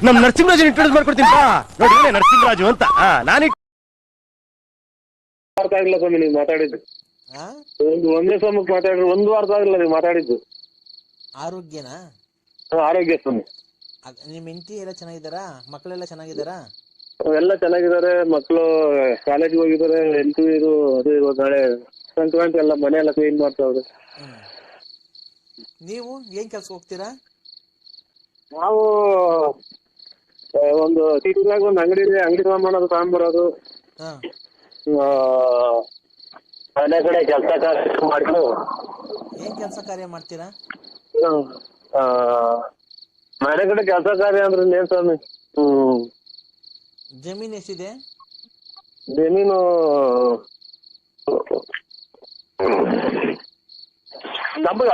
ನಮ್ ನರಸಿಂಹರಾಜ್ ಇಂಟ್ರೊಡ್ಯೂಸ್ ಮಾಡ್ಕೊಡ್ತೀನಿ ನೋಡಿ, ನರಸಿಂಹರಾಜು ಅಂತ. ನಾನು ಅರ್ಥ ಆಗಿಲ್ಲ ಸ್ವಾಮಿ ನೀವು ಮಾತಾಡಿದ್ದು. ಒಂದೇ ಸಮಯಕ್ಕೆ ಮಾತಾಡಿದ್ರೆ ಒಂದು ಅರ್ಥ ಆಗಿಲ್ಲ ನೀವು ಮಾತಾಡಿದ್ದು. ಆರೋಗ್ಯನಾ? ಆರೋಗ್ಯ ಸ್ವಾಮಿ. ನಿಮ್ ಹೆಂಡತಿ ಎಲ್ಲ ಚೆನ್ನಾಗಿದ್ದಾರಾ? ಮಕ್ಕಳೆಲ್ಲ ಚೆನ್ನಾಗಿದ್ದಾರಾ? ಎಲ್ಲ ಚೆನ್ನಾಗಿದ್ದಾರೆ. ಮಕ್ಕಳು ಕಾಲೇಜ್ಗೆ ಹೋಗಿದ್ದಾರೆ. ಹೆಂಡತಿ ಇದು ಅದು ಇವಾಗ ನಾಳೆ ಸಂಕ್ರಾಂತಿ ಎಲ್ಲ ಮನೆ ಎಲ್ಲ ಕ್ಲೀನ್ ಮಾಡ್ತಾವ್ರೆ. ನೀವು ಏನ್ ಕೆಲ್ಸ ಹೋಗ್ತೀರಾ? ನಾವು ಒಂದು ಸಿಟಿನಾಗ ಒಂದು ಅಂಗಡಿ ಇದೆ, ಅಂಗಡಿ ಸಾಮಾನು ತಗೊಂಡ್ಬರೋದು, ಮನೆ ಕಡೆ ಕೆಲಸ ಕಾರ್ಯ ಮಾಡ್ಕೊಂಡು. ಏನ್ ಕೆಲಸ ಕಾರ್ಯ ಮಾಡ್ತೀರಾ? ಮನೆ ಕಡೆ ಕೆಲಸ ಕಾರ್ಯ ಅಂದ್ರೆ ಏನ್ ಸ್ವಾಮಿ? ಜಮೀನ್ ಎಷ್ಟಿದೆ? ಜಮೀನು ನಮ್ಗ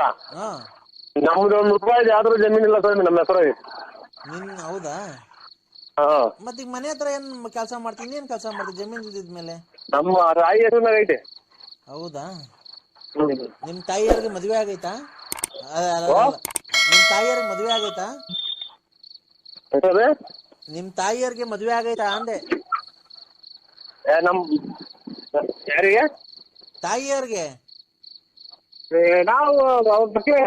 ನಮ್ದು ₹1 ಯಾವ್ದು ಜಮೀನ್ ಇಲ್ಲ ಸ್ವಾಮಿ ನಮ್ಮ ಹೆಸರಾಗಿ. ಹೌದಾ? ಮತ್ತೀಗ ಮನೆ ಹತ್ರ ಏನ್ ಕೆಲಸ ಮಾಡ್ತೀನಿ? ಏನ್ ಕೆಲಸ ಮಾಡ್ತೀನಿ ಜಮೀನ್ ಇದ್ಮೇಲೆ? ನಮ್ಮ ತಾಯಿ ಹೆಸರಿನಾಗ ಐತೆ. ಹೌದಾ? ನಿಮ್ ತಾಯಿಯವ್ರಿಗೆ ಮದ್ವೆ ಆಗೈತಾ? ನಿಮ್ ತಾಯಿಯವ್ರಿಗೆ ಮದ್ವೆ ಆಗೈತಾ? ನಿಮ್ ತಾಯಿಯವ್ರಿಗೆ ಮದ್ವೆ ಆಗೈತಾ ಅಂದೆ. ನಮ್ ಯಾರಿಗೆ? ತಾಯಿಯವ್ರಿಗೆ. ನಾವು ಅವ್ರ ಮಕ್ಳೇ.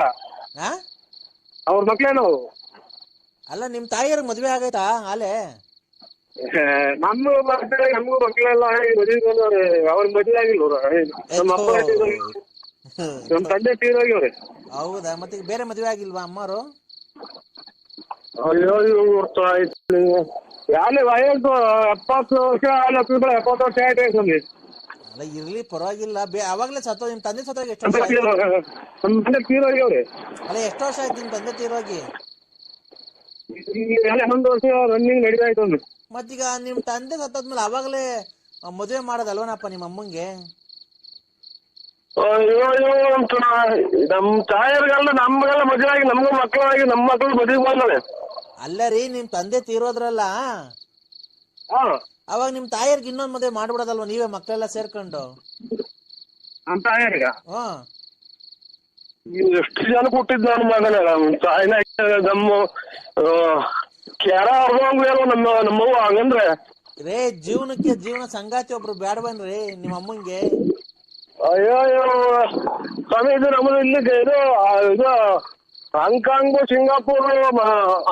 ಅವ್ರ ಮಕ್ಳೇ ನಾವು. ಅಲ್ಲ ನಿಮ್ ತಾಯಿಯವ್ರಿಗೆ ಮದ್ವೆ ಆಗೈತಾ ಅಲ್ಲೇ? ನಮಗೂ ಮಕ್ಳೆಲ್ಲ ಮದುವೆ ಅವ್ರ ಮದುವೆ ಆಗಿಲ್ಲ. ನಮ್ ತಂದೆ ತೀರೋಗ್ಯವ್ರೆ. ಹೌದಾ? ಮತ್ತೆ ಬೇರೆ ಮದ್ವೆ ಆಗಿಲ್ವಾ ಅಮ್ಮರು? ಅಯ್ಯೋ ಯಾರೇ ವಯಸ್ಸು 70 ವರ್ಷ 70 ವರ್ಷ ಆಯ್ತು ನಮ್ಗೆ. ಅಲ್ಲ ಇರ್ಲಿ ಪರವಾಗಿಲ್ಲ. ಅವಾಗ್ಲೇ ಸತ್ತೋ ನಿಮ್ ತಂದೆ ಸತ್ತೋಗಿ ಎಷ್ಟು ವರ್ಷ? ನಮ್ ತಂದೆ ತೀರೋಗ್ಯವ್ರೆ. ಅಲ್ಲ ಎಷ್ಟು ವರ್ಷ ಆಯ್ತು ನಿಮ್ ತಂದೆ ತೀರೋಗಿ? 11 ವರ್ಷ ರನ್ನಿಂಗ್ ನಡೀತಾ ಇತ್ತು. ಮತ್ತೀಗ ನಿಮ್ ತಂದೆ ಸತ್ತೋದ್ಮೇಲೆ ಅವಾಗ್ಲೇ ಮದುವೆ ಮಾಡೋದಲ್ವನಪ್ಪ ನಿಮ್ಮ ಅಮ್ಮಂಗೆ? ನಮ್ ತಾಯಿಯರ್ಗೆಲ್ಲ ನಮ್ಗೆಲ್ಲ ಮದುವೆ ಆಗಿ ನಮ್ಗೂ ಮಕ್ಕಳಾಗಿ ನಮ್ಮ ಮಕ್ಕಳು ಮದುವೆ ಮಾಡ್ತಾರೆ. ಅಲ್ಲ ರೀ ನಿಮ್ ತಂದೆ ತೀರೋದ್ರಲ್ಲ, ಅವಾಗ ನಿಮ್ ತಾಯಿಯರ್ಗೆ ಇನ್ನೊಂದ್ ಮದುವೆ ಮಾಡ್ಬಿಡೋದಲ್ವ ನೀವೇ ಮಕ್ಕಳೆಲ್ಲ ಸೇರ್ಕೊಂಡು? ನಮ್ ತಾಯಿಯರ್ಗ ಎಷ್ಟು ಜನ ಕೊಟ್ಟಿದ್ ನನ್ನ ಮಗನ ತಾಯಿನ ನಮ್ಮ ಕೆರ ಅರ್ಧಂಗ್ಲೇನೋ ನಮ್ಮವ್ವ ಹಂಗಂದ್ರೆ. ರೇ ಜೀವನಕ್ಕೆ ಜೀವನ ಸಂಗಾತಿ ಒಬ್ರು ಬ್ಯಾಡ್ಬನ್ರಿ ನಿಮ್ಮ ಅಮ್ಮಂಗೆ. ಅಯ್ಯೋ ಸ್ವಾಮಿ ಇದು ನಮ್ಮದು ಇಲ್ಲಿ ಇದು ಹಾಂಗ್ಕಾಂಗು ಸಿಂಗಾಪುರ್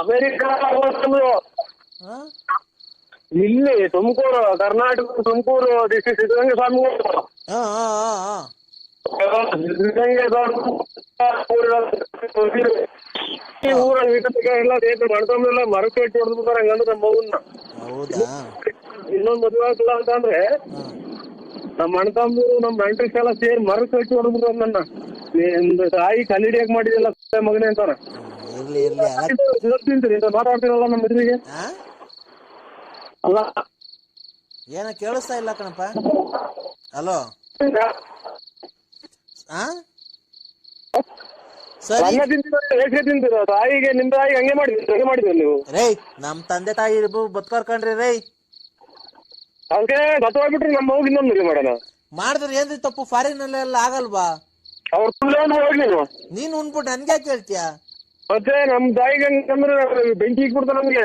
ಅಮೇರಿಕಾ ಇಲ್ಲಿ ತುಮಕೂರು ಕರ್ನಾಟಕ ತುಮಕೂರು ಡಿಸ್ಟ್ರಿಕ್ಟ್ ಸಿದ್ಧಗಂಗೆ ಸ್ವಾಮಿಗಳು. ಊರಲ್ಲಿ ಎಲ್ಲ ಮಾಡ್ಕೊಂಡೆಲ್ಲ ಮರಕ್ಕೆ ಇಟ್ಟು ಹೊಡೆದ್ಬಿಡ್ತಾರೆ ಹಂಗಂದ್ರೆ ನಮ್ಮ ಮಗುನ್ನ. ಇನ್ನೊಂದು ಮದುವೆ ಆಗ್ತಿಲ್ಲ ಅಂತಂದ್ರೆ ನಮ್ಮ ಅಣ್ತಂಬರು ನಮ್ಮ ನೆಂಟ್ರಿಗೆಲ್ಲ ಸೇರಿ ಮರಕ್ಕೆ ಇಟ್ಟು ಹೊಡೆದ್ಬಿಡ್ತಾರೆ ನನ್ನ. ನಿಮ್ದು ತಾಯಿ ಕಲ್ಲಿಡಿಯಾಗ ಮಾಡಿದಿಲ್ಲ ಮಗನೇ ಅಂತಾರ. ಮಾತಾಡ್ತೀರಲ್ಲ ನಮ್ಮ ಮದುವೆಗೆ. ಅಲ್ಲ ಏನ ಕೇಳಿಸ್ತಾ ಇಲ್ಲ ಕಣಪ್ಪ. ಹಲೋ ತಿಂತೀರ ತಾಯಿಗೆ ನಿಮ್ ತಾಯಿಗೆ ಹಂಗೆ ಮಾಡಿದ್ರಿ ನೀವು? ರೇ ನಮ್ ತಂದೆ ತಾಯಿ ಬದುಕರ್ಕಂಡ್ರಿ ರೈ. ಅದಕ್ಕೆ ಗತವಾಗ್ಬಿಟ್ರಿ ನಮ್ಮ ಮಗು ಇನ್ನೊಂದು ಮದುವೆ ಮಾಡೋಣ ಮಾಡಿದ್ರೆ ಏನ್ರಿ ತಪ್ಪು? ಫಾರಿನ್ ಅಲ್ಲೆಲ್ಲ ಆಗಲ್ವಾ? ಅವ್ರ ಹೋಗ್ಲಿ ನೀನ್ ಉಣ್ಬಿಟ್ಟು ನನ್ಗೆ ಕೇಳ್ತೀಯ? ಮತ್ತೆ ನಮ್ ತಾಯಿಗೆ ಅಂದ್ರೆ ಬೆಂಕಿ ಇಕ್ಬಿಡ್ತ ನಮ್ಗೆ.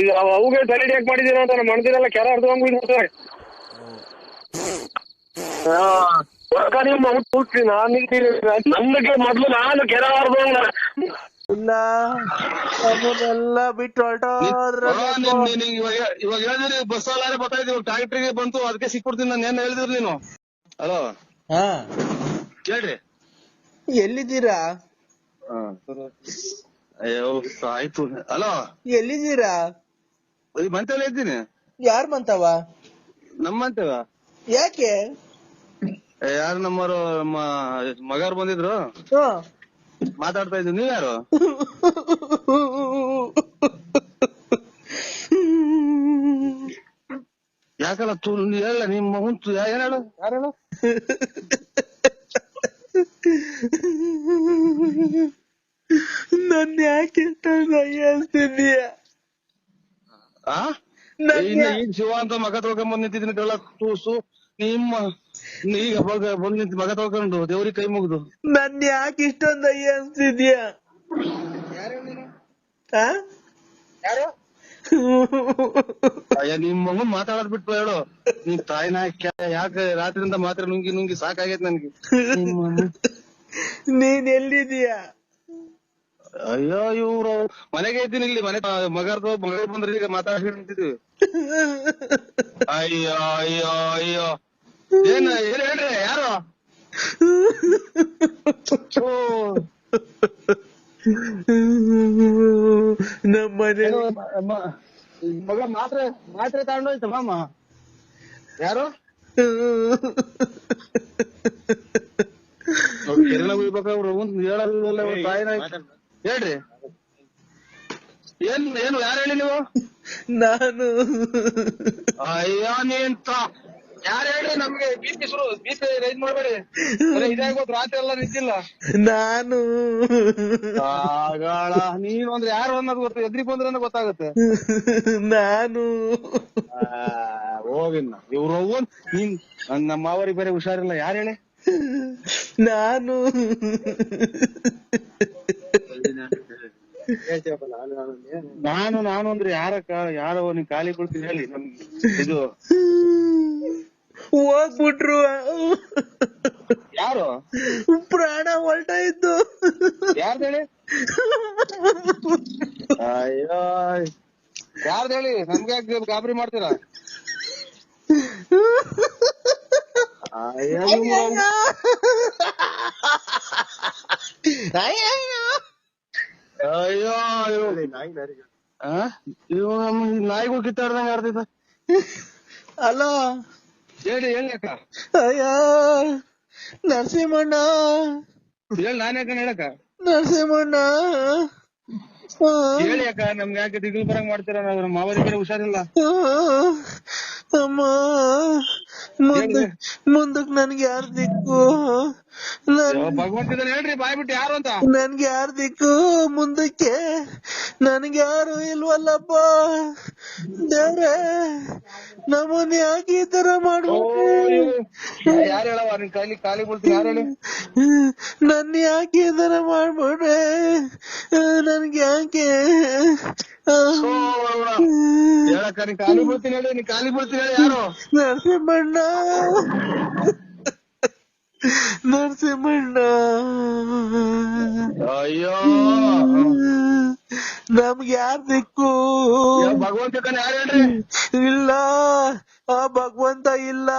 ಈಗ ಅವುಗೆ ತಲೆ ಯಾಕೆ ಮಾಡಿದೀರ ಅಂತ ನಮ್ಮ ಮಣದಿನೆಲ್ಲ ಕೆರ ಅರ್ಧಂಗ್ಬಿಡ್ತಾರೆ. ನನ್ನಕ್ಕೆ ಮೊದ್ಲು ನಾನು ಕೆರ ಅರ್ಧಂಗ ಇಲ್ಲ ಅದನ್ನೆಲ್ಲ ಬಿಟ್ಟು ಹೊರಟೋದ್ರ. ಇವಾಗ ಹೇಳಿದ್ರಿ ಬಸ್ ಅಲ್ಲಾರೆ ಬರ್ತಾ ಇದ್ದೀವಿ, ಟ್ರಾಕ್ಟ್ರಿಗೆ ಬಂತು ಅದಕ್ಕೆ ಸಿಕ್ಬಿಡ್ತೀನಿ ನಾನು. ಏನ್ ಹೇಳಿದ್ರಿ ನೀನು? ಹಲೋ ಕೇಳ್ರಿ, ಎಲ್ಲಿದ್ದೀರಾ? ಅಯ್ಯೋ ಆಯ್ತು. ಹಲೋ ಎಲ್ಲಿದ್ದೀರಾ? ಮಂತೇಲಿ ಇದ್ದೀನಿ. ಯಾರ್ ಮಂತವ? ನಮ್ಮ ಮಂತೇವ. ಯಾಕೆ? ಯಾರು ನಮ್ಮರು ನಮ್ಮ ಮಗಾರು ಬಂದಿದ್ರು, ಮಾತಾಡ್ತಾ ಇದ್ರು. ನೀವ್ ಯಾರು? ಯಾಕಲ್ಲ ಹೇಳ ನಿಮ್ಮ ಹುಂಚು ಏನ್ ಹೇಳು? ಯಾರು ಹೇಳು? ನನ್ನ ಯಾಕೆ ಹೇಳ್ತಿದೀಯ? ಈಗ ಶಿವ ಅಂತ ಮಗ ತೊಳ್ಕೊಂಡ್ ನಿಂತಿದ್ದೀನಿ. ತೂಸು ನಿಮ್ಮ ಈಗ ಬಂದ್ ನಿಂತ ಮಗ ತೊಳ್ಕೊಂಡು ದೇವ್ರಿಗೆ ಕೈ ಮುಗ್ದು ನನ್ ಯಾಕೆ ಇಷ್ಟೊಂದು ಅಯ್ಯ ಅನ್ಸ್ತಿದ್ಯಾ? ಆ? ಯಾರು ಅಯ್ಯ ನಿಮ್ ಮಗನ್ ಮಾತಾಡೋದ್ ಬಿಟ್ಟು ಹೇಳು. ನೀನ್ ತಾಯಿನ ಯಾಕೆ ರಾತ್ರಿಯಿಂದ ಮಾತ್ರ ನುಂಗಿ ನುಂಗಿ ಸಾಕಾಗೈತ್ ನನ್ಗೆ. ನೀನ್ ಎಲ್ಲಿದೀಯಾ? ಅಯ್ಯೋ ಇವ್ರು ಮನೆಗೆ ಇದ್ದೀನಿ ಇಲ್ಲಿ. ಮನೆ ಮಗ ಬಂದ್ರೆ ಈಗ ಮಾತಾಡ್ಕೊಂಡು ನಿಂತಿದ್ವಿ. ಅಯ್ಯೋ ಅಯ್ಯೋ ಅಯ್ಯೋ ಏನ್ ಹೇಳ್ರಿ ಯಾರು? ಓ, ನಮ್ಮನೆ ಮಗ ಮಾತ್ರೆ ತಗೊಂಡೋಯ್ತು ಮಾಮ. ಯಾರು ಕಿರಣ ಉಯ್ಬೇಕಾವ್ರು ಹೇಳಲ್ಲ ತಾಯಿನ. ಹೇಳ್ರಿ ಏನು ಯಾರು ಹೇಳಿ ನೀವು? ನಾನು. ಅಯ್ಯೋ ನೀನ್ ಯಾರು ಹೇಳ್ರಿ? ನಮ್ಗೆ ಬೀಪಿ ರೈಸ್ ಮಾಡ್ಬೇಡಿ. ಇದಾಗೋದು ರಾತ್ರಿ ಎಲ್ಲ ನಿಂತಿಲ್ಲ. ನಾನು ಆಗಾಳ ನೀನು ಅಂದ್ರೆ ಯಾರು ಅನ್ನೋದು ಗೊತ್ತ. ಎದ್ರಿ ಬಂದ್ರೆ ಗೊತ್ತಾಗುತ್ತೆ. ನಾನು ಹೋಗಿನ್ನ ಇವ್ರು ನೀನ್ ನಮ್ಮ ಮಾವರಿಗೆ ಬೇರೆ ಹುಷಾರಿಲ್ಲ. ಯಾರು ಹೇಳಿ? ನಾನು ನಾನು ಅಂದ್ರೆ ಯಾರೋ ನೀನ್ ಖಾಲಿ ಕೊಡ್ತೀನಿ ಹೇಳಿ. ನಮ್ಗೆ ಇದು ಹೋಗ್ಬಿಟ್ರು. ಯಾರು? ಪ್ರಾಣ ಹೊರಟಾಯ್ತು. ಯಾರ್ದು ಹೇಳಿ? ಅಯ್ಯೋ ಯಾರ್ದು ಹೇಳಿ? ನಮ್ಗೆ ಗಾಬರಿ ಮಾಡ್ತೀರಾ? ಅಯ್ಯೋ ನಾಯಿಗಳು ಕಿತ್ತಾಡ್ದಂಗ ಆಡ್ತಿದ್ದ. ಅಲೋ ಹೇಳಿ ಅಕ್ಕ. ಅಯ್ಯೋ ನರಸಿಂಹಣ್ಣ. ಹೇಳಿ ನಾನ್ ಯಾಕ ಹೇಳಕ್ಕ? ನರಸಿಂಹಣ್ಣ ಹೇಳಿ ಅಕ್ಕ. ನಮ್ಗೆ ಯಾಕೆ ದಿಗ್ಲು ಬರಂಗ್ ಮಾಡ್ತೀರ? ನಾವು ಮಾವರಿಗೆ ಬೇರೆ ಹುಷಾರಿಲ್ಲ. ಅಮ್ಮ ಮುಂದಕ್ ನನ್ಗೆ ಯಾರ್ ದಿಕ್ಕು? ಭಗವಂತಿದ್ದಾನೆ ಹೇಳ್ರಿ ಬಾಯ್ ಬಿಟ್ಟು ಯಾರು ಅಂತ. ನನ್ಗೆ ಯಾರ್ ದಿಕ್ಕು ಮುಂದಕ್ಕೆ? ನನ್ಗೆ ಯಾರು ಇಲ್ವಲ್ಲಪ್ಪ ದೇವ್ರೆ. ನಮ್ಮನ್ ಯಾಕೆ ಈ ತರ ಮಾಡ್ಬಿಟ್ರಿ? ಯಾರು ಹೇಳವ? ನಿನ್ ಕೈಲಿ ಖಾಲಿ ಬಿಡ್ತೀನಿ. ಯಾರು ಹೇಳಿ? ನನ್ ಯಾಕೆ ಈ ತರ ಮಾಡ್ಬಿಟ್ರೆ? ನನ್ಗೆ ಯಾಕೆ? ಹೇಳಕ್ಕ ನೀನ್ ಖಾಲಿ ಬಿಡ್ತೀನಿ ಹೇಳಿ. ನೀನ್ ಖಾಲಿ ಬಿಡ್ತೀನಿ ಹೇಳಿ. ಯಾರು? ನರಸಿಂಹಣ್ಣ. ನರಸಿಂಹಣ್ಣ. ಅಯ್ಯೋ ನಮ್ಗೆ ಯಾರ್ ದಿಕ್ಕು? ಭಗವಂತ ಯಾರು ಹೇಳ್ರಿ? ಇಲ್ಲ ಆ ಭಗವಂತ ಇಲ್ಲ.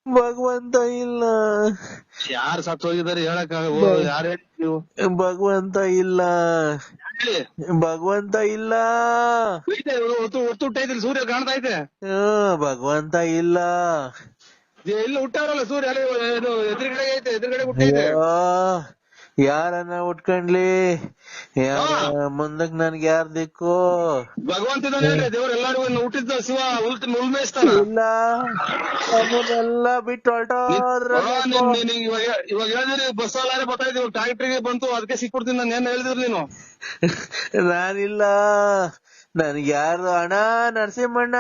ಭಗವಂತ ಇಲ್ಲ. ಯಾರು ಸತ್ತು ಹೋಗಿದ್ದಾರೆ ಹೇಳಕ್ಕ? ಯಾರು ಹೇಳಿ ನೀವು? ಭಗವಂತ ಇಲ್ಲ. ಭಗವಂತ ಇಲ್ಲ. ಹುಟ್ಟೈತಿ ಸೂರ್ಯ ಕಾಣ್ತಾ ಐತೆ. ಭಗವಂತ ಇಲ್ಲ. ಎಲ್ಲ ಹುಟ್ಟವ್ರಲ್ಲ ಸೂರ್ಯ ಎದುರುಗಡೆ ಐತೆ. ಎದುರುಗಡೆ ಹುಟ್ಟೈತೆ. ಯಾರನ್ನ ಉಟ್ಕೊಂಡ್ಲಿ? ಮುಂದಕ್ ನನ್ಗೆ ಯಾರ್ ದಿಕ್ಕು? ಭಗವಂತ ಹೇಳ್ರಿ. ದೇವ್ರ ಎಲ್ಲಾರು ಹುಟ್ಟಿದ್ದ ಶಿವ ಉಳ್ಮೇಯಿಸ್ತಾನ. ಇಲ್ಲ ನಮ್ಮನ್ನೆಲ್ಲ ಬಿಟ್ಟು ಹೊರಟೋದ್ರ. ಇವಾಗ ಹೇಳಿದ್ರಿ ಬಸ್ ಅಲ್ಲಾರೆ ಬರ್ತಾ ಇದ್ದೀವಿ. ಟ್ರಾಕ್ಟ್ರಿಗೆ ಬಂತು ಅದಕ್ಕೆ ಸಿಕ್ಬಿಡ್ತೀನಿ. ನಾನು ಏನ್ ಹೇಳಿದ್ರಿ ನೀನು? ನಾನಿಲ್ಲ. ನನ್ಗೆ ಯಾರು ಅಣ್ಣ? ನರಸಿಂಹಣ್ಣ.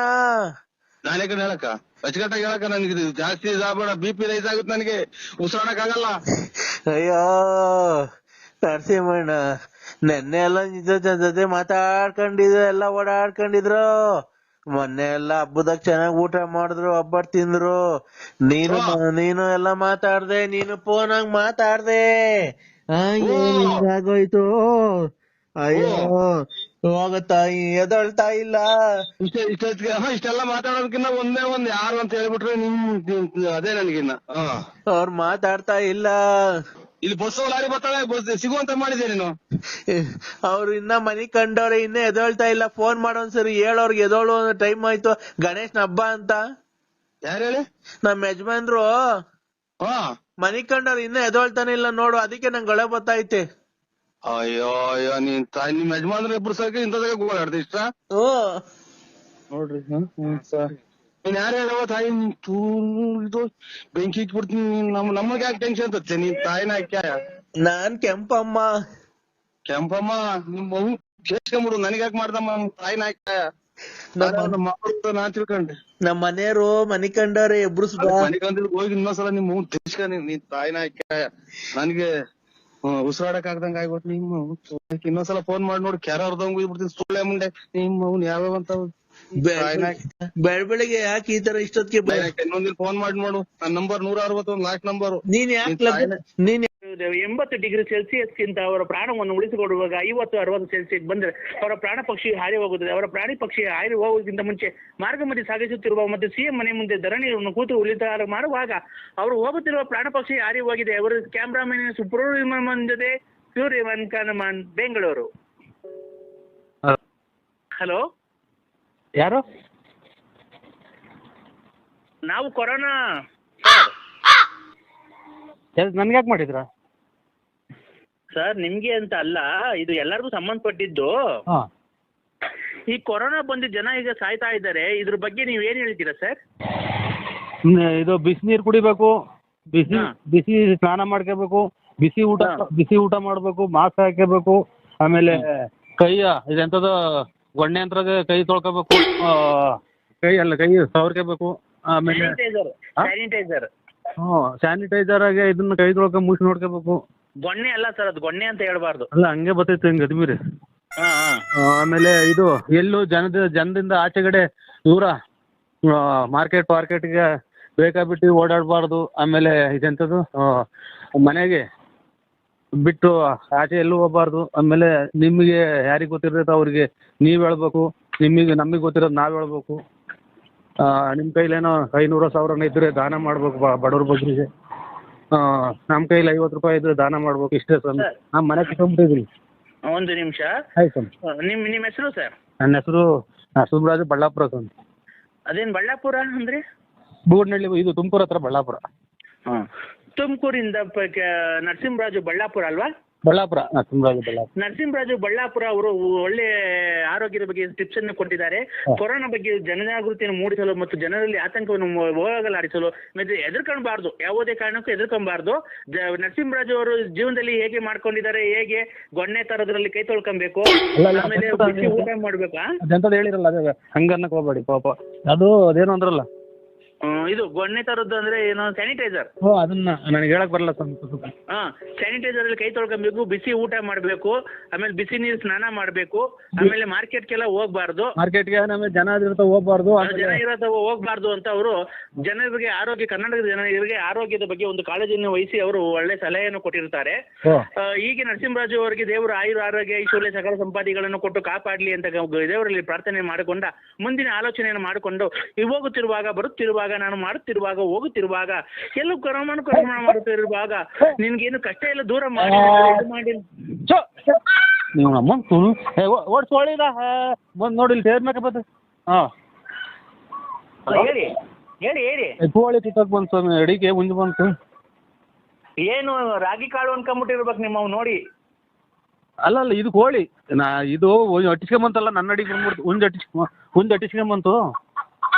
ನಾನೇ ಕಡೆ ಹೇಳಕ್ಕ ಅಚ್ಚುಕಟ್ಟಾಗಿ ಹೇಳಕ್ಕ. ನನ್ಗೆ ಜಾಸ್ತಿ ಇದಾಗಬೇಡ. BP ರೈಸ್ ಆಗುತ್ತೆ. ನನಗೆ ಉಸಿರಾಡಕ್ ಆಗಲ್ಲ. ಅಯ್ಯೋ ನರಸಿಂಹಣ್ಣ ನೆನ್ನೆ ಎಲ್ಲ ಜೊತೆ ಮಾತಾಡ್ಕೊಂಡಿದ್ರು. ಎಲ್ಲ ಓಡಾಡ್ಕೊಂಡಿದ್ರು. ಮೊನ್ನೆ ಎಲ್ಲ ಹಬ್ಬದಾಗ ಚೆನ್ನಾಗ್ ಊಟ ಮಾಡಿದ್ರು. ಹಬ್ಬ ತಿಂದ್ರು. ನೀನು ಎಲ್ಲ ಮಾತಾಡ್ದೆ. ನೀನು ಫೋನಾಗ ಮಾತಾಡ್ದೆ. ಹಿಂಗಾಗೋಯ್ತು. ಅಯ್ಯೋ ಹೋಗತ್ತಾಯಿ ಎದಳ್ತಾ ಇಲ್ಲ. ಇಷ್ಟೆಲ್ಲ ಮಾತಾಡೋದಕ್ಕಿನ್ನ ಒಂದ್ ಯಾರು ಅಂತ ಹೇಳ್ಬಿಟ್ರೆ ಅದೇ ನನ್ಗಿನ್ನ. ಅವ್ರು ಮಾತಾಡ್ತಾ ಇಲ್ಲ. ಇಲ್ಲಿ ಬಸ್ ಲಾರಿ ಬರ್ತಾಳೆ. ಬಸ್ ಸಿಗುವಂತ ಮಾಡಿದ್ಯಾ ನೀನು? ಅವ್ರು ಇನ್ನ ಮನಿ ಕಂಡವ್ರೆ. ಇನ್ನ ಎದಳ್ತಾ ಇಲ್ಲ. ಫೋನ್ ಮಾಡೋನ್ಸರಿ ಹೇಳೋರ್ಗೆ ಎದೋಳು ಟೈಮ್ ಆಯ್ತು. ಗಣೇಶನ ಹಬ್ಬ ಅಂತ. ಯಾರು ಹೇಳಿ? ನಮ್ ಯಜಮಾನ್ರು ಮನಿ ಕಂಡವ್ರು ಇನ್ನ ಎದೋಳ್ತಾನೆ ಇಲ್ಲ ನೋಡು. ಅದಕ್ಕೆ ನಂಗೆ ಗಳೆ ಬತ್ತೈತೆ. ಅಯ್ಯೋ ಅಯ್ಯೋ ನಿಮ್ ಯಜಮಾನ್ರ ಇಬ್ರು ಸರ್ಕ ಇಂಥದಾಗ ಓಡಾಡ್ದೆ ಇಷ್ಟ ನೋಡ್ರಿ. ನೀನ್ ಯಾರು ಹೇಳವ ತಾಯಿ? ಇದು ಬೆಂಕಿ ಇಟ್ಬಿಡ್ತೀನಿ. ನಮಗೆ ಯಾಕೆ ಟೆನ್ಷನ್ ತತ್ತೆ? ನೀನ್ ತಾಯಿನ ಯಾಕೆ? ನಾನ್ ಕೆಂಪಮ್ಮ. ಕೆಂಪಮ್ಮ ನಿಮ್ ಮಗು ಕೇಸ್ಕೊಂಬಿಡು. ನನಗ್ ಯಾಕೆ ಮಾಡ್ದಮ್ಮ? ತಾಯಿನ ಯಾಕೆ? ನಾನ್ ತಿಳ್ಕೊಂಡೆ. ನಮ್ ಮನೆಯವರು ಮನಿ ಕಂಡವ್ರೆ ಎಬ್ರು ಮನೆ ಕಂದಿದ್ ಹೋಗಿ ಇನ್ನೊಂದ್ಸಲ ನಿಮ್ ಮಗು ತಿಳಿಸ್ಕ. ನೀನ್ ತಾಯಿನ ಯಾಕೆ? ನನ್ಗೆ ಉಸಿರಾಡಕ್ ಆಗ್ದಂಗ ಆಗ್ಬಿಟ್ಟು ನಿಮ್ಮ ಇನ್ನೊಂದ್ಸಲ ಫೋನ್ ಮಾಡಿ ನೋಡಿ ಕೆರ ಅರ್ಧಂಗ್ ಬಿಡ್ತೀನಿ ಸುಳ್ಳೆ ಮುಂಡೆ ನಿಮ್ಮ ಅವ್ನು ಯಾವ್ಯಾವ ಅಂತ ಬೆಳಗ್ಗೆ ಯಾಕೆ ಈ ತರ ಇಷ್ಟೊತ್ತಿಗೆ ಇನ್ನೊಂದಿನ ಫೋನ್ ಮಾಡಿ ನೋಡು ನನ್ನ ನಂಬರ್ 161 ಲಾಸ್ಟ್ ನಂಬರ್. ನೀನ್ ಯಾಕೆ ನೀನ್ 80 ಡಿಗ್ರಿ ಸೆಲ್ಸಿಯಸ್ ಗಿಂತ ಅವರ ಪ್ರಾಣವನ್ನು ಉಳಿಸಿಕೊಡುವಾಗ 50-60 ಸೆಲ್ಸಿಯಸ್ ಬಂದ್ರೆ ಅವರ ಪ್ರಾಣ ಪಕ್ಷಿ ಹಾರಿ ಹೋಗುತ್ತದೆ. ಅವರ ಪ್ರಾಣಿ ಪಕ್ಷಿ ಹಾರಿ ಹೋಗೋದಕ್ಕಿಂತ ಮುಂಚೆ ಮಾರ್ಗ ಮಧ್ಯೆ ಸಾಗಿಸುತ್ತಿರುವ ಮತ್ತು ಸಿಎಂ ಮನೆ ಮುಂದೆ ಧರಣಿಯನ್ನು ಕೂತು ಉಳಿತಾರ ಮಾಡುವಾಗ ಅವರು ಹೋಗುತ್ತಿರುವ ಪ್ರಾಣ ಪಕ್ಷಿ ಹಾರಿ ಹೋಗಿದೆ. ಅವರು ಕ್ಯಾಮ್ರಾಮನ್ ಸುಬ್ರಹ್ಮಣ್ಯನ್ ಜೊತೆ ಸೂರ್ಯಮನ್ ಕನಮನ್ ಬೆಂಗಳೂರು. ಹಲೋ, ಯಾರು? ನಾವು ಕೊರೋನಾ ನನ್ಗೆ ಯಾಕೆ ಮಾಡಿದ್ರ ಸರ್? ನಿಮ್ಗೆ ಅಂತ ಅಲ್ಲ, ಇದು ಎಲ್ಲರಿಗೂ ಸಂಬಂಧಪಟ್ಟಿದ್ದು. ಈ ಕೊರೋನಾ ಬಂದು ಜನ ಈಗ ಸಾಯ್ತಾ ಇದ್ದಾರೆ, ಇದ್ರ ಬಗ್ಗೆ ನೀವ್ ಏನ್ ಹೇಳ್ತೀರಾ ಸರ್? ಇದು ಬಿಸಿ ನೀರು ಕುಡಿಬೇಕು, ಬಿಸಿ ಸ್ನಾನ ಮಾಡ್ಕೋಬೇಕು, ಬಿಸಿ ಊಟ ಮಾಡ್ಬೇಕು, ಮಾಸ್ಕ್ ಹಾಕೋಬೇಕು, ಆಮೇಲೆ ಇದೆಂತದ ಗೊಣ್ಣೆ ಯಂತ್ರಾಗ ಕೈ ತೊಳ್ಕೋಬೇಕು, ಕೈ ಸವರ್ಕೋಬೇಕು, ಆಮೇಲೆ ಸ್ಯಾನಿಟೈಸರ್ ಆಗಿ ಇದನ್ನ ಕೈ ತೊಳ್ಕೊ ಮುಚ್ಚಿ ನೋಡ್ಕೋಬೇಕು. ಗೊಣ್ಣೆ ಅಲ್ಲ ಸರ್, ಅದು ಗೊಣ್ಣೆ ಅಂತ ಹೇಳ್ಬಾರ್ದು. ಅಲ್ಲ, ಹಂಗೆ ಬರ್ತೈತೆ ಹಂಗೆ ಅದ್ಮೀರಿ. ಆಮೇಲೆ ಇದು ಎಲ್ಲೂ ಜನದಿಂದ ಆಚೆಗಡೆ ದೂರ ಮಾರ್ಕೆಟ್ಗೆ ಬೇಕಾಬಿಟ್ಟು ಓಡಾಡಬಾರ್ದು. ಆಮೇಲೆ ಇದೆಂಥದ್ದು ಮನೆಗೆ ಬಿಟ್ಟು ಆಚೆ ಎಲ್ಲೂ ಹೋಗ್ಬಾರ್ದು. ಆಮೇಲೆ ನಿಮಗೆ ಯಾರಿಗೆ ಗೊತ್ತಿರ್ತೈತೆ ಅವ್ರಿಗೆ ನೀವು ಹೇಳ್ಬೇಕು, ನಮಗೆ ಗೊತ್ತಿರೋದು ನಾವು ಹೇಳ್ಬೇಕು. ನಿಮ್ಮ ಕೈಲೇನೋ 500,000 ಇದ್ರೆ ದಾನ ಮಾಡ್ಬೇಕು ಬಡವ್ರ ಬಗ್ಗರಿಗೆ. ನಮ್ಮ ಕೈಲಿ 50 ರೂಪಾಯಿ ಇದ್ರೆ ದಾನ ಮಾಡ್ಬೇಕು. ಇಷ್ಟೇ ಸರ್. ನಮ್ಮ ಮನೆ ಕಟ್ಕೊಂಡ್ಬಿಟ್ಟಿದ್ದೀನಿ. ಒಂದು ನಿಮಿಷ. ಆಯ್ತು ಸರ್. ನಿಮ್ಮ ಹೆಸರು ಸರ್? ನನ್ನ ಹೆಸರು ನರಸಿಂಹರಾಜು ಬಳ್ಳಾಪುರ ಸರ್. ಅದೇನು ಬಳ್ಳಾಪುರ ಅಂದ್ರೆ? ಬೂಡ್ನಳ್ಳಿ, ಇದು ತುಮಕೂರು ಹತ್ರ ಬಳ್ಳಾಪುರ. ತುಮಕೂರಿಂದ ನರಸಿಂಹರಾಜು ಬಳ್ಳಾಪುರ ಅಲ್ವಾ? ಬಳ್ಳಾಪುರ, ನರಸಿಂಹರಾಜು ಬಳ್ಳಾಪುರ ಅವರು ಒಳ್ಳೆ ಆರೋಗ್ಯದ ಬಗ್ಗೆ ಟಿಪ್ಸ್ ಅನ್ನು ಕೊಟ್ಟಿದ್ದಾರೆ. ಕೊರೋನಾ ಬಗ್ಗೆ ಜನಜಾಗೃತಿಯನ್ನು ಮೂಡಿಸಲು ಮತ್ತು ಜನರಲ್ಲಿ ಆತಂಕವನ್ನು ಹೋಗಲಾಡಿಸಲು ಮತ್ತೆ ಎದುರ್ಕೊಳ್ಬಾರ್ದು, ಯಾವುದೇ ಕಾರಣಕ್ಕೂ ಎದುರ್ಕೊಬಾರ್ದು. ನರಸಿಂಹರಾಜು ಅವರು ಜೀವನದಲ್ಲಿ ಹೇಗೆ ಮಾಡ್ಕೊಂಡಿದ್ದಾರೆ, ಹೇಗೆ ಗೊಣ್ಣೆ ತರೋದ್ರಲ್ಲಿ ಕೈ ತೊಳ್ಕೊಬೇಕು, ಆಮೇಲೆ ಬಿಸಿ ಊಟ ಮಾಡ್ಬೇಕು. ಅದೆಂತದ್ದು ಹೇಳಿರಲ್ಲ, ಅದೇ ಹಂಗನ್ನಕ್ ಹೋಗ್ಬೇಡಿ ಪಾಪ. ಅದು ಅದೇನು ಅಂದ್ರಲ್ಲ, ಇದು ಗೊಣ್ಣೆ ತರದ್ದು ಅಂದ್ರೆ ಏನು? ಸ್ಯಾನಿಟೈಸರ್. ಅದನ್ನ ನನಗೆ ಹೇಳಕ್ ಬರಲ್ಲ ಸರ್. ಸ್ಯಾನಿಟೈಸರ್ ಅಲ್ಲಿ ಕೈ ತೊಳ್ಕೊಬೇಕು, ಬಿಸಿ ಊಟ ಮಾಡ್ಬೇಕು, ಆಮೇಲೆ ಬಿಸಿ ನೀರು ಸ್ನಾನ ಮಾಡ್ಬೇಕು, ಆಮೇಲೆ ಮಾರ್ಕೆಟ್ಗೆಲ್ಲ ಹೋಗ್ಬಾರ್ದು. ಮಾರ್ಕೆಟ್ಗೆ ಜನ ಇರ್ತಾವ ಹೋಗ್ಬಾರ್ದು, ಜನ ಇರತ್ತವ ಹೋಗ್ಬಾರ್ದು ಅಂತ ಅವರು ಜನರಿಗೆ ಕರ್ನಾಟಕದ ಜನರಿಗೆ ಆರೋಗ್ಯದ ಬಗ್ಗೆ ಒಂದು ಕಾಳಜಿಯನ್ನು ವಹಿಸಿ ಅವರು ಒಳ್ಳೆ ಸಲಹೆಯನ್ನು ಕೊಟ್ಟಿರ್ತಾರೆ. ಹೀಗೆ ನರಸಿಂಹರಾಜು ಅವರಿಗೆ ದೇವರು ಆರೋಗ್ಯ ಐಶ್ವರ್ಯ ಸಕಲ ಸಂಪಾದಿಗಳನ್ನು ಕೊಟ್ಟು ಕಾಪಾಡಲಿ ಅಂತ ದೇವರಲ್ಲಿ ಪ್ರಾರ್ಥನೆ ಮಾಡಿಕೊಂಡ ಮುಂದಿನ ಆಲೋಚನೆಯನ್ನು ಮಾಡಿಕೊಂಡು ಹೋಗುತ್ತಿರುವಾಗ, ಬರುತ್ತಿರುವಾಗ, ನಾನು ಮಾಡುತ್ತಿರುವಾಗ, ಹೋಗುತ್ತಿರುವಾಗ, ಎಲ್ಲೂ ಕರೋಮಾ ಮಾಡುತ್ತಿರುವಾಗ ನಿನ್ಗೇನು ಕಷ್ಟ ಎಲ್ಲ ದೂರ ಮಾಡಿ ನೋಡಿ ಸೇರ್ಬೇಕ. ಹೇಳಿ ಹೇಳಿ ಹೇಳಿ. ಕೋಳಿ ಕಿತ್ತಕ್ ಬಂತು ಸ್ವಾಮಿ, ಅಡಿಗೆ ಮುಂದೆ ಬಂತು. ಏನು ರಾಗಿ ಕಾಳು ಅನ್ಕೊಂಬಿಟ್ಟಿರ್ಬೇಕು ನಿಮ್ಮವ್ ನೋಡಿ. ಅಲ್ಲ, ಇದು ಕೋಳಿ ಇದು ಅಟ್ಟಿಸ್ಕೊಂಬಂತಲ್ಲ, ನನ್ನ ಅಡಿಗೆ ಬಂದ್ಬಿಡ್ತು. ಹುಂಜ್ ಅಟ್ಟಿಸ್ಕೊಂಬಂತು.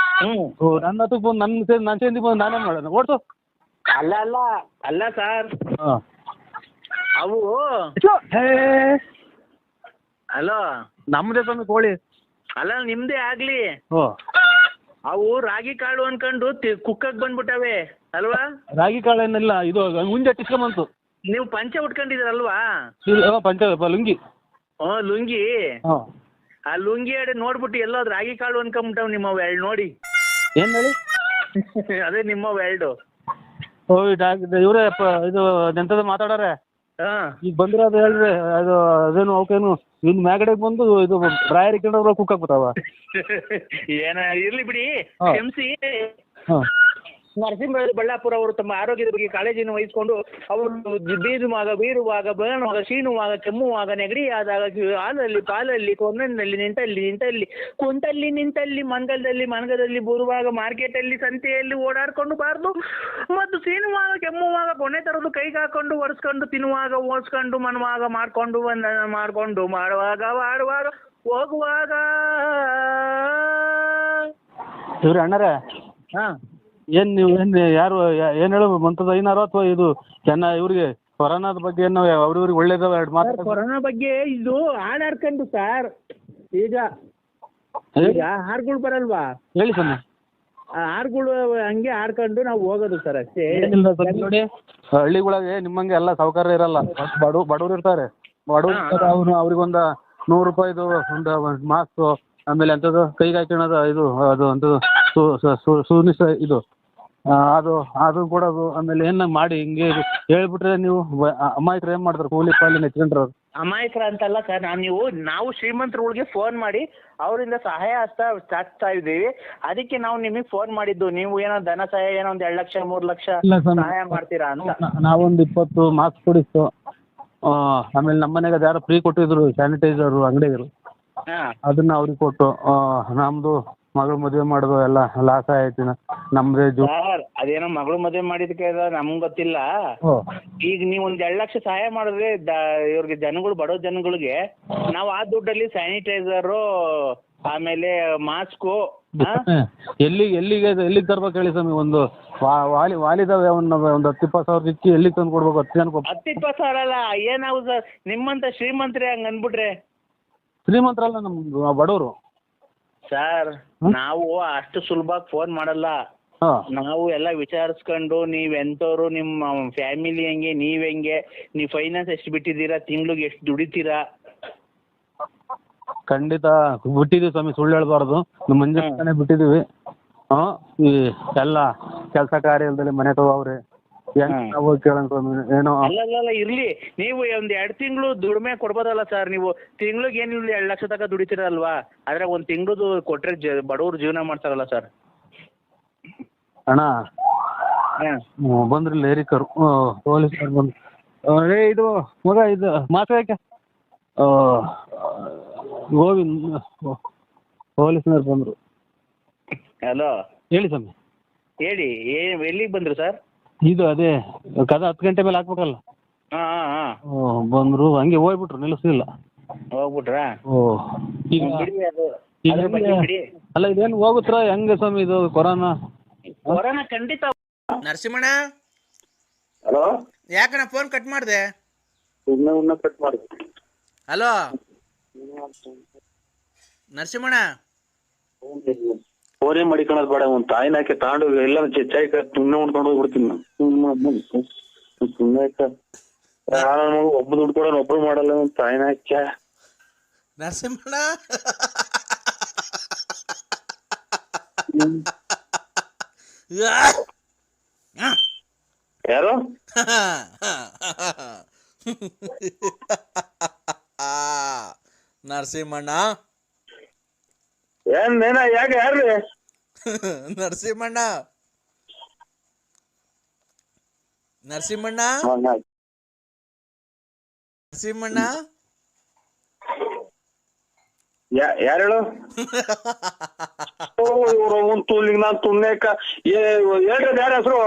ನನ್ನ ಹತ್ತಕ್ಕೆ ಬಂದು ನನ್ನ ಸೇಂದಿ ಬಂದು ನಾನೇ ಮಾಡೋಣ ಓಡ್ತು. ಅಲ್ಲ ಸರ್, ಅವು ಅಲೋ ನಮ್ದೇ ಸ್ವಾಮಿ ಕೋಳಿ. ಅಲ್ಲ, ನಿಮ್ದೇ ಆಗ್ಲಿ. ಅವು ರಾಗಿ ಕಾಳು ಅನ್ಕೊಂಡು ಕುಕ್ಕಕ್ ಬಂದ್ಬಿಟ್ಟವೆ ಅಲ್ವಾ? ರಾಗಿ ಕಾಳು ಏನಿಲ್ಲ, ಇದು ಹುಂಜ ಅಟ್ಟಿಸ್ಕೊಂಬಂತು. ನೀವು ಪಂಚೆ ಉಟ್ಕೊಂಡಿದ್ದೀರಲ್ವಾ? ಪಂಚೆ ಲುಂಗಿ. ಲುಂಗಿ. ಆ ಲುಂಗಿ ಅಡೆ ನೋಡ್ಬಿಟ್ಟು ಎಲ್ಲೋ ರಾಗಿ ಕಾಳು ಅನ್ಕೊಂಬಿಟ್ಟವ್ ನಿಮ್ಮವ್ ಎರಡು ನೋಡಿ. ಏನ್ ಹೇಳಿ? ಅದೇ ನಿಮ್ಮವ್ ಎರಡು. ಇವ್ರೆ ಇದು ಎಂತದ ಮಾತಾಡಾರೆ. ಈಗ ಬಂದಿರೋದು ಹೇಳ್ರಿ, ಅದು ಅದೇನು ಅವಕೇನು ಇನ್ ಮ್ಯಾಗಡೆಗೆ ಬಂದು ಇದು ಡ್ರಾಯರ್ ಇಟ್ಕೊಂಡ್ರೆ ಕುಕ್ ಹಾಕ್ಬಿಟ್ಟಾವ. ಏನ ಇರ್ಲಿ ಬಿಡಿ, ಕ್ಷಮಿಸಿ. ನರಸಿಂಹರಾಜು ಬಳ್ಳಾಪುರ ಅವರು ತಮ್ಮ ಆರೋಗ್ಯದ ಬಗ್ಗೆ ಕಾಳಜಿಯನ್ನು ವಹಿಸಿಕೊಂಡು ಅವರು ಬೀರುವಾಗ ಬೇಣುವಾಗ, ಶೀಣುವಾಗ, ಕೆಮ್ಮುವಾಗ, ನೆಗಡಿಯಾದಾಗ, ಹಾಲಲ್ಲಿ, ಪಾಲಲ್ಲಿ, ಕೊನ್ನಲ್ಲಿ, ನಿಂತಲ್ಲಿ, ಕುಂತಲ್ಲಿ, ನಿಂತಲ್ಲಿ, ಮನಗದಲ್ಲಿ, ಬರುವಾಗ, ಮಾರ್ಕೆಟಲ್ಲಿ, ಸಂತೆಯಲ್ಲಿ ಓಡಾಡ್ಕೊಂಡು ಬಾರ್ದು ಮತ್ತು ಸೀನುವಾಗ, ಕೆಮ್ಮುವಾಗ, ಕೊನೆ ತರದು ಕೈಗೆ ಹಾಕೊಂಡು ಒರೆಸ್ಕೊಂಡು, ತಿನ್ನುವಾಗ, ಓಡಿಸ್ಕೊಂಡು, ಮನುವಾಗ, ಮಾಡ್ಕೊಂಡು ಮಾಡುವಾಗ, ಆಡುವಾಗ, ಹೋಗುವಾಗ. ಇವ್ರಿ ಅಣ್ಣರೇ, ಏನ್ ನೀವು ಯಾರು ಏನ್ ಹೇಳು ಮಂತದ ಐನಾರು ಅಥವಾ ಇದು ಇವ್ರಿಗೆ ಕೊರೋನಾದ ಬಗ್ಗೆ ಏನು ಅವ್ರಿಗೆ ಒಳ್ಳೇದವ ಎರಡು ಮಾತು? ಕೊರೋನಾ ಬಗ್ಗೆ ಇದು ಹಾಡಾಡ್ಕೊಂಡು ಸರ್, ಈಗ ಹಾಡ್ಗಳು ಬರಲ್ವಾ? ಹೇಳಿ ಸರ್. ಆರ್ಗಳು ಹಂಗೆ ಆಡ್ಕೊಂಡು ನಾವು ಹೋಗೋದು ಸರ್ ಅಷ್ಟೇ. ಏನಿಲ್ಲ ಸ್ವಾಮಿ ನೋಡಿ, ಹಳ್ಳಿಗಳಿಗೆ ನಿಮ್ಮಂಗೆ ಎಲ್ಲ ಸೌಕರ್ಯ ಇರಲ್ಲ. ಬಡವ್ರು ಇರ್ತಾರೆ, ಅವ್ರಿಗೊಂದು 100 ರೂಪಾಯಿದು ಒಂದು ಮಾಸ್ಕು, ಆಮೇಲೆ ಅಂಥದ್ದು ಕೈಗೆ ಹಾಕೊಳ್ಳೋದು ಇದು ಅದು ಅಂಥದ್ದು ಸುನಿಸ ಇದು ಅದು ಕೊಡೋದು. ಆಮೇಲೆ ಏನ ಮಾಡಿ ಹಿಂಗೆ ಹೇಳ್ಬಿಟ್ರೆ ನೀವು ಅಮಾಯಕರು ಏನು ಮಾಡ್ತಾರೆ, ಕೂಲಿ ಪಾಲಿ ನೆಚ್ಕೊಂಡ್ರೆ ಅವ್ರು. ಅಮಾಯಕರ ಅಂತಲ್ಲ ಸರ್, ನಾವು ಶ್ರೀಮಂತರುಗಳಿಗೆ ಫೋನ್ ಮಾಡಿ ಅವರಿಂದ ಸಹಾಯ ಹಸ್ತ ಚಾಚ್ತಾ ಇದ್ದೀವಿ. ಅದಕ್ಕೆ ನಾವು ನಿಮಗೆ ಫೋನ್ ಮಾಡಿದ್ದು. ನೀವು ಏನೋ ಧನ ಸಹಾಯ ಏನೋ ಒಂದು 2 ಲಕ್ಷ 3 ಲಕ್ಷ ಸಹಾಯ ಮಾಡ್ತೀರಾ ಅಂತ. ನಾವೊಂದು 20 ಮಾಸ್ಕ್ ಕೊಡಿಸ್ತು. ಆಮೇಲೆ ನಮ್ಮ ಮನೆಗೆ ಯಾರೋ ಫ್ರೀ ಕೊಟ್ಟಿದ್ರು ಸ್ಯಾನಿಟೈಸರು ಅಂಗಡಿಗರು, ಅದನ್ನ ಅವ್ರಿಗೆ ಕೊಟ್ಟು ನಮ್ದು ಮಗಳು ಮದುವೆ ಮಾಡೋದು ಎಲ್ಲ ಲಾಸ್ ಆಯ್ತು. ನಮ್ದೇ ಸರ್ ಅದೇನೋ ಮಗಳು ಮದುವೆ ಮಾಡಿದಕ್ಕೆ ನಮ್ಗೆ ಗೊತ್ತಿಲ್ಲ. ಈಗ ನೀವು ಒಂದು 2 ಲಕ್ಷ ಸಹಾಯ ಮಾಡಿದ್ರೆ ಇವ್ರಿಗೆ ಜನಗಳು, ಬಡವ ಜನಗಳಿಗೆ ನಾವು ಆ ದುಡ್ಡಲ್ಲಿ ಸ್ಯಾನಿಟೈಸರು ಆಮೇಲೆ ಮಾಸ್ಕು ಎಲ್ಲಿಗೆ ತರ್ಬೇಕು ಹೇಳಿ ಸ್ವಾಮಿ? ಒಂದು ವಾಲಿದಾವೆ ಒಂದು 10-20 ಸಾವಿರ ಇಕ್ಕಿ ಎಲ್ಲಿಗೆ ತಂದು ಕೊಡ್ಬೇಕು? 10 ಜನಕ್ಕೆ 10-20 ಸಾವಿರ ಅಲ್ಲ, ಏನಾಗುತ್ತೆ ಸರ್ ನಿಮ್ಮಂತ ಶ್ರೀಮಂತರೇ ಹಂಗೆ ಅಂದ್ಬಿಟ್ರೆ? ಶ್ರೀಮಂತರಲ್ಲ, ನಮ್ಮ ಬಡವರು ಸರ್. ನಾವು ಅಷ್ಟು ಸುಲಭವಾಗಿ ಫೋನ್ ಮಾಡಲ್ಲ. ನಾವು ಎಲ್ಲ ವಿಚಾರಿಸ್ಕೊಂಡು ನೀವ್ ಎಂತವ್ರು, ನಿಮ್ಮ ಫ್ಯಾಮಿಲಿ ಹೆಂಗೆ, ನೀವ್ ಹೆಂಗೆ, ನೀವು ಫೈನಾನ್ಸ್ ಎಷ್ಟು ಬಿಟ್ಟಿದ್ದೀರಾ, ತಿಂಗ್ಳಿಗೆ ಎಷ್ಟು ದುಡಿತೀರಾ? ಖಂಡಿತ ಬಿಟ್ಟಿದೀವಿ ಸ್ವಾಮಿ, ಸುಳ್ಳು ಹೇಳ್ಬಾರ್ದು. ನಮ್ಮ ಮಂಜಾನೆ ಬಿಟ್ಟಿದೀವಿ. ಈ ಎಲ್ಲ ಕೆಲಸ ಕಾರ್ಯ ಇಲ್ದಲ್ಲಿ ಮನೆ ತಗೋವ್ರೆ, ಹೋಗಿ ಕೇಳೋಣ ಸ್ವಾಮಿ ಏನೋ. ಅಲ್ಲ ಇರ್ಲಿ, ನೀವು ಒಂದ್ 2 ತಿಂಗಳು ದುಡಿಮೆ ಕೊಡ್ಬೋದಲ್ಲ ಸರ್? ನೀವು ತಿಂಗ್ಳಿಗೆ ಏನಿಲ್ಲ 2 ಲಕ್ಷ ತನಕ ದುಡಿತೀರಲ್ವಾ? ಆದ್ರೆ ಒಂದ್ ತಿಂಗ್ಳದು ಕೊಟ್ರೆ ಬಡವ್ರು ಜೀವನ ಮಾಡ್ತಾರಲ್ಲ ಸರ್. ಅಣ್ಣ ಬಂದ್ರಿ ಲೇರಿಕರು ಪೊಲೀಸರು ಬಂದು, ಇದು ಮಗ ಇದು ಮಾತಾಡಕ್ಕೆ ಗೋವಿಂದ್ ಪೊಲೀಸ್ನವ್ರು ಬಂದರು. ಹಲೋ ಹೇಳಿ ಸ್ವಾಮಿ. ಹೇಳಿ, ಎಲ್ಲಿಗೆ ಬಂದ್ರು ಸರ್? ಇದು ಅದೇ ಕದ 10 ಗಂಟೆ ಮೇಲೆ ಹಾಕ್ಬೇಕಲ್ಲ. ಬಂದ್ರು, ಹಂಗೆ ಹೋಗ್ಬಿಟ್ರು, ನಿಲ್ಲಿಸ್ಲಿಲ್ಲ. ಹೋಗ್ಬಿಟ್ರಾ? ಈಗ ಅಲ್ಲ ಇದೇನು ಹೋಗುತ್ತಾ ಹೆಂಗೆ ಸ್ವಾಮಿ ಇದು ಕೊರೋನಾ? ಕೊರೋನಾ ಖಂಡಿತ. ನರಸಿಂಹಣ್ಣ, ಹಲೋ, ಯಾಕಣ್ಣ ಫೋನ್ ಕಟ್ ಮಾಡಿದೆ? ಕಟ್ ಮಾಡಿ. ಹಲೋ ನರಸಿಂಹಣ್ಣ, ಫೋನೇ ಮಾಡಿಕೊಳ್ಳೋದು ಬೇಡ, ಒಂದು ತಾಯಿನ ಹಾಕಿ ತಗೊಂಡು ಎಲ್ಲ ಚಾಯ್ ಸುಮ್ಮನೆ ಉಣ್ಕೊಂಡು ಹೋಗ್ಬಿಡ್ತೀನಿ ನಾನು. ಸುಮ್ಮನೆ ಒಬ್ಬ ದುಡ್ಡು ಕೊಡೋಣ, ಒಬ್ರು ಮಾಡಲ್ಲ, ಒಂದು ತಾಯಿನ ಹಾಕ್ಯ. ನರಸಿಂಹಣ್ಣ ಯಾರು? ನರಸಿಂಹಣ್ಣ ಏನ ಯಾಕೆ ಯಾರ್ರಿ? ನರಸಿಂಹಣ್ಣ ನರಸಿಂಹಣ್ಣ ನರಸಿಂಹಣ್ಣ ಯಾರು ಹೇಳು? ನಾನ್ ತುಮ್ನೇಕ ಹೇಳ್ರಿ ಯಾರ ಹೆಸರು?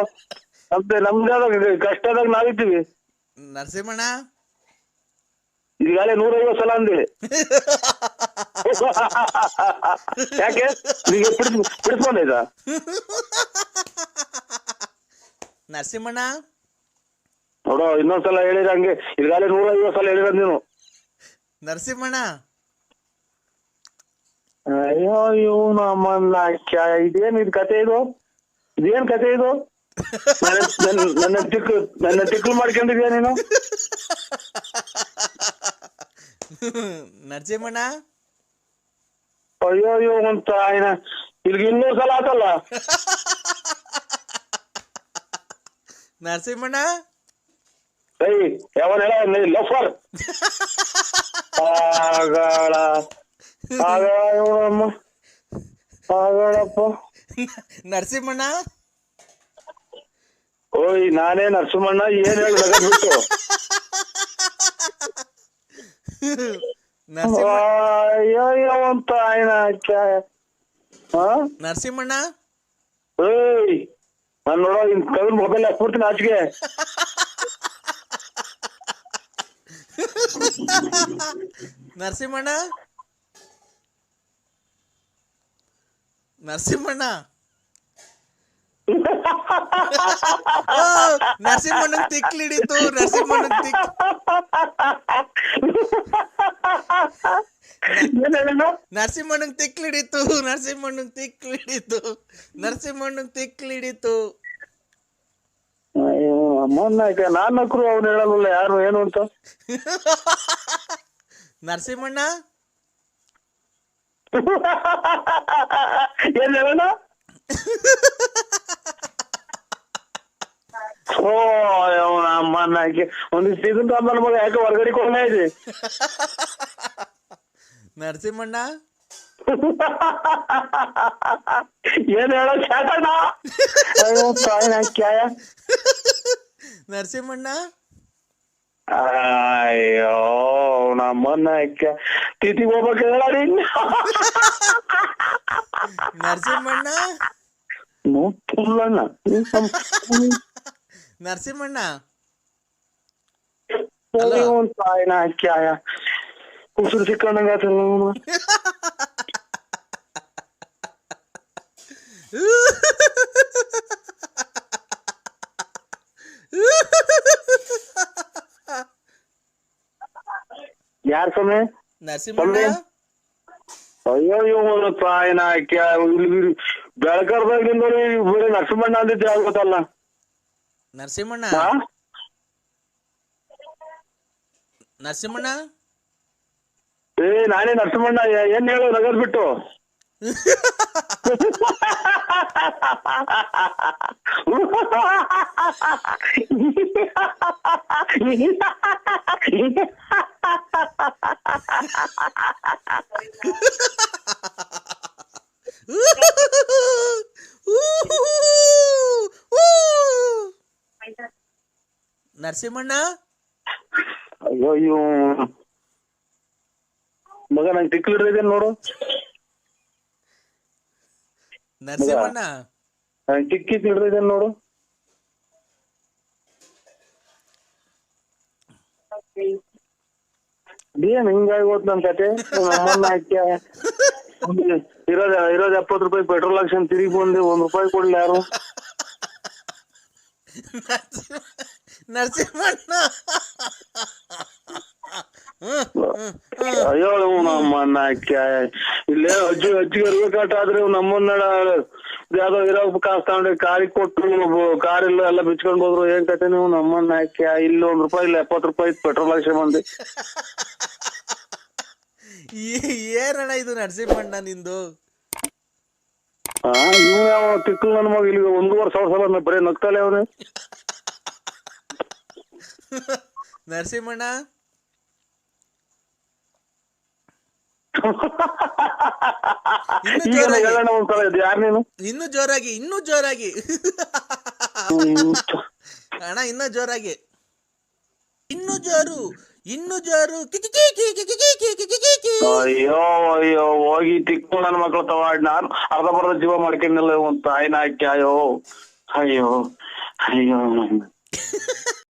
ನಮ್ದೇ ಕಷ್ಟದಾಗ ನಾವಿದ್ದೀವಿ. ನರಸಿಂಹಣ್ಣ ಈಗಾಗಲೇ 150 ಸಲ ಅಂದಿ. ಯಾಕೆ ಬಿಡಿಸ್ಕೊಂಡೈತ? ನರಸಿಂಹಣ್ಣ ನೋಡೋ, ಇನ್ನೊಂದ್ಸಲ ಹೇಳಿರ ಹಂಗೆ. ಈಗಾಗಲೇ 150 ಸಲ ಹೇಳಿರ ನೀನು. ನರಸಿಂಹಣ್ಣ ಅಯ್ಯೋ ಇವನು ಅಮ್ಮನ್ನ ಇದೇನ್ ಇದು ಕತೆ? ಇದೇನ್ ಕತೆ ಇದು? ನನ್ನ ತಿಕ್ಕು ಮಾಡ್ಕೊಂಡಿದ್ಯಾ ನೀನು? ನರಸಿಂಹಣ್ಣ ಅಯ್ಯೋ ಅಂತ ಇಲ್ಲಿಗೆ 200 ಸಲ ಆತಲ್ಲ. ನರಸಿಂಹಣ್ಣ ಯಾವನ್ ಹೇಳ ಲಫರ್ ಆಗಳಪ್ಪ. ನರಸಿಂಹಣ್ಣ ಓಯ್ ನಾನೇ ನರಸಿಂಹಣ್ಣ, ಏನ್ ಹೇಳಿ ಬಿಟ್ಟು ಅಂತ ನರಸಿಂಹಣ್ಣ ಏಯ್ ನಾನ್ ನೋಡೋ ಇನ್ ಕವಿನ ಮೊಬೈಲ್ ಹಾಕ್ಬಿಡ್ತೀನಿ ಆಚೆಗೆ. ನರಸಿಂಹಣ್ಣ ನರಸಿಂಹಣ್ಣ ನರಸಿಂಹಣ್ಣಂಗ್ ತಿಕ್ಲಿಡಿತು, ನರಸಿಂಹಣ್ಣಂಗ್ ನರಸಿಂಹಣ್ಣಂಗ್ ತಿಕ್ಲಿಡಿತು, ನರಸಿಂಹಣ್ಣಂಗ್ ತಿಕ್ಲಿಡಿತು, ನರಸಿಂಹಣ್ಣಂಗ್ ತಿಕ್ಲಿಡಿತು. ಅಯ್ಯೋ ಅಮ್ಮನಾಯ್ಕ ನಾನ್ ನಕ್ರು ಅವ್ನು ಹೇಳಲ್ಲ ಯಾರು ಏನು ಅಂತ. ನರಸಿಂಹಣ್ಣ ಏನ್ ಹೇಳೋಣ? ಓ ಅವನ ಅಮ್ಮನಾಯ್ಕೆ ಒಂದಿಷ್ಟು ಇದನ್ನ ಅಮ್ಮನ ಮಗ ಯಾಕೆ ಹೊರಗಡೆ ಕೊಂಡ ಇದೆ. ನರಸಿಂಹಣ್ಣ ಏನ್ ಹೇಳೋ ಚಾಟಣ್ಣ? ಅಯ್ಯೋ ಕ್ಯಾಯ ನರಸಿಂಹಣ್ಣ ಅಯ್ಯೋ ನಮ್ಮನ್ನ ತಿಥಿಗೆ ಹೋಗ್ಬೇಕು ಹೇಳಿ. ನರಸಿಂಹಣ್ಣ ನೋಡ್ತಿಲ್ಲಣ್ಣ ನರಸಿಂಹಣ್ಣ ತಾಯಿನ ಕ್ಯಾಯ ಉಸಿರು ಸಿಕ್ಕಂಡಂಗ ಯಾರ ಸಮಯ ನರಸಿಂಹಣ್ಣ ಅಯ್ಯೋ ಇವನು ತಾಯಿನ ಬೆಳಕರ್ದಾಗಿಂದ ಬರೀ ನರಸಿಂಹಣ್ಣ ಅಂದಿದ್ದೆ ಆಗ್ಬೇಕಲ್ಲ. ನರಸಿಂಹಣ್ಣ ನರಸಿಂಹಣ್ಣ ಏ ನಾನೇ ನರಸಿಂಹಣ್ಣ. ಏನ್ ಹೇಳು ನಗದ್ ಬಿಟ್ಟು? ನರಸಿಂಹಣ್ಣ ಅಯ್ಯೋ ಇವ್ ಮಗ ನಂಗೆ ಟಿಕ್ಲಿಡ್ರಿದೆ ನೋಡು. ನರಸಿಂಹಣ್ಣ ನಂಗೆ ಟಿಕ್ಕಿ ಹಿಡ್ದಿದೆ ನೋಡು. ಏನ್ ಹಿಂಗಾಗಿ ಹೋತ್ ನನ್ ಕತೆ. ನಮ್ಮನ್ನ ಹಾಕ್ಯ ಇರೋದ್ 70 ರೂಪಾಯಿ ಪೆಟ್ರೋಲ್ ಹಾಕ್ಸನ್ ತಿರುಗಿ ಬಂದೆ. ₹1 ಕೊಡ್ಲಿ ಯಾರು? ನರಸಿಂಹಣ್ಣ ಅಯ್ಯೋ ನಮ್ಮನ್ನ ಹಾಕ್ಯ ಇಲ್ಲೇ ಅಜ್ಜಿಗೆ ಇರ್ಬೇಕಾಟ ಆದ್ರೆ ನಮ್ಮನ್ನ ಯಾವ್ದೋ ಇರೋ ಕಾಸು ತಗೊಂಡು ಕಾರಿಗೆ ಕೊಟ್ಟು ಕಾರ್ ಇಲ್ಲ ಎಲ್ಲ ಬಿಚ್ಕೊಂಡ್ ಹೋದ್ರು. ಏನ್ ಕತೆ ನೀವು ನಮ್ಮನ್ನ ಹಾಕ್ಯ ಇಲ್ಲಿ ₹1 ಇಲ್ಲ ₹70 ಪೆಟ್ರೋಲ್ ಹಾಕ್ಸ ಬಂದೆ. ಏನಣ್ಣ ಇದು ನರಸಿಂಹಣ್ಣ ನಿಂದು? ಇವ್ ಯಾವ ತಿಕ್ಕು ನನ್ನ ಮಗ ಇಲ್ಲಿ 1.5 ಸಾವಿರ ಸಲ ಬರೀ ನಗ್ತಾಲೆ ಅವನು. ನರಸಿಂಹಣ್ಣ ಹೇಳೋಣ ಒಂದ್ಸಲ ಇದು ಯಾರು ನೀನು? ಇನ್ನೂ ಜೋರಾಗಿ ಅಣ್ಣ, ಇನ್ನೂ ಜೋರಾಗಿ, ಇನ್ನೂ ಜೋರು. ಅಯ್ಯೋ ಅಯ್ಯೋ ಹೋಗಿ ತಿಕ್ಕು ನನ್ನ ಮಕ್ಳು ತವಾಡ್ ನಾನು ಅರ್ಧಬರ್ಧ ಜೀವ ಮಾಡ್ಕೊಂಡಿಲ್ಲ. ತಾಯಿನ ಹಾಕಿ ಅಯ್ಯೋ ಅಯ್ಯೋ ಅಯ್ಯೋ